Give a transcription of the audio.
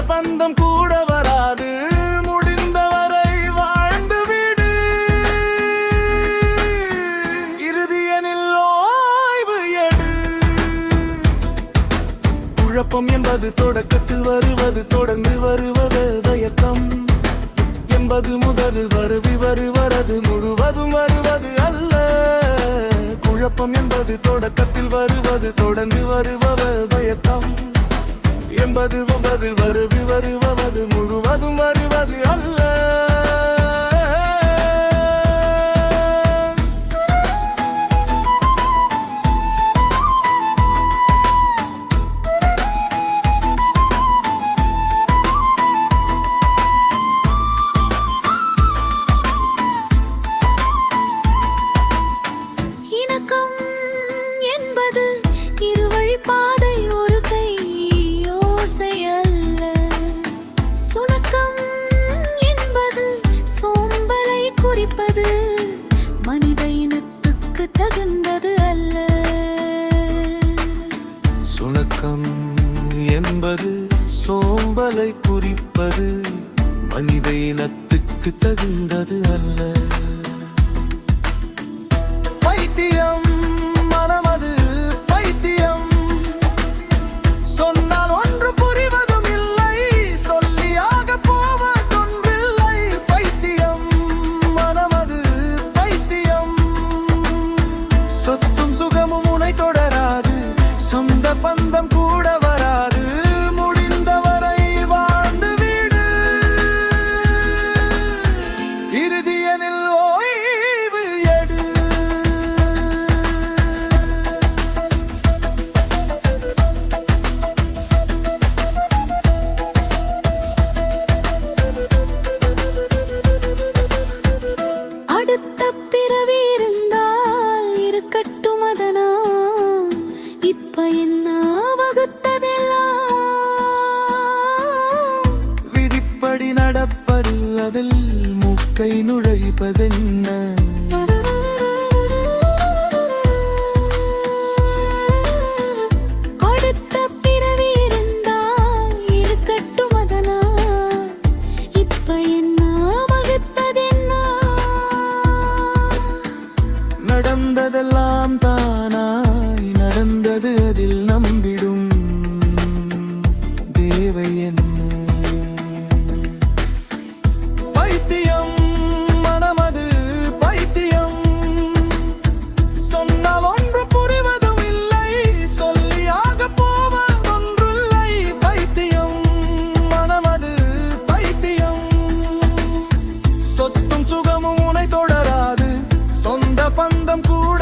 பந்தம் கூட வராது, முடிந்தவரை வாழ்ந்து விடு. இறுதியனில் ஓய்வு எடு. குழப்பம் என்பது தொடக்கத்தில் வருவது, தொடர்ந்து வருவது தயக்கம் என்பது முதலில் வருவது முழுவதும் வருவது அல்ல. குழப்பம் என்பது தொடக்கத்தில் வருவது, தொடர்ந்து வருவது தயக்கம் என்பது முதலில் வருவது முழுவதும் வருவது அல்ல. பாதை ஒரு கை யோசை அல்ல. சுணக்கம் என்பது சோம்பலை குறிப்பது, மனித இனத்துக்கு தகுந்தது அல்ல. சுணக்கம் என்பது சோம்பலை குறிப்பது, மனித இனத்துக்கு தகுந்தது அல்ல. பைத்தியம் மனமது பைத்தியம், சொன்னால் ஒன்று புரிவதும் இல்லை, சொல்லியாக போவதொன்றில்லை. பைத்தியம் மனமது பைத்தியம், சொத்தும் சுகமும் உனை தொடராது, சொந்த பந்தம் கூட வராது, முடிந்தவரை வாழ்ந்து விடு. இறுதியனில் ஓய்வு எடு. அடுத்த பிறவி இருந்தால் இருக்கட்டும், அதனா இப்ப என்ன வகுத்ததெல்லாம் விதிப்படி நடப்பது, அதில் மூக்கை நுழைப்பதென்ன? அடுத்த பிறவி இருந்தால் இருக்கட்டும், அதனா இப்ப என்ன வகுத்ததென்ன? நடந்ததெல்லாம் தானாய் நடந்தது, அதில் நம்பிடும் தேவை என்ன? பைத்தியம் மனமது பைத்தியம், சொன்னால் ஒன்று புரிவதும் இல்லை, சொல்லியாக போவதொன்றில்லை. பைத்தியம் மனமது பைத்தியம், சொத்தும் சுகமும் உனை தொடராது, சொந்த பந்தம் கூட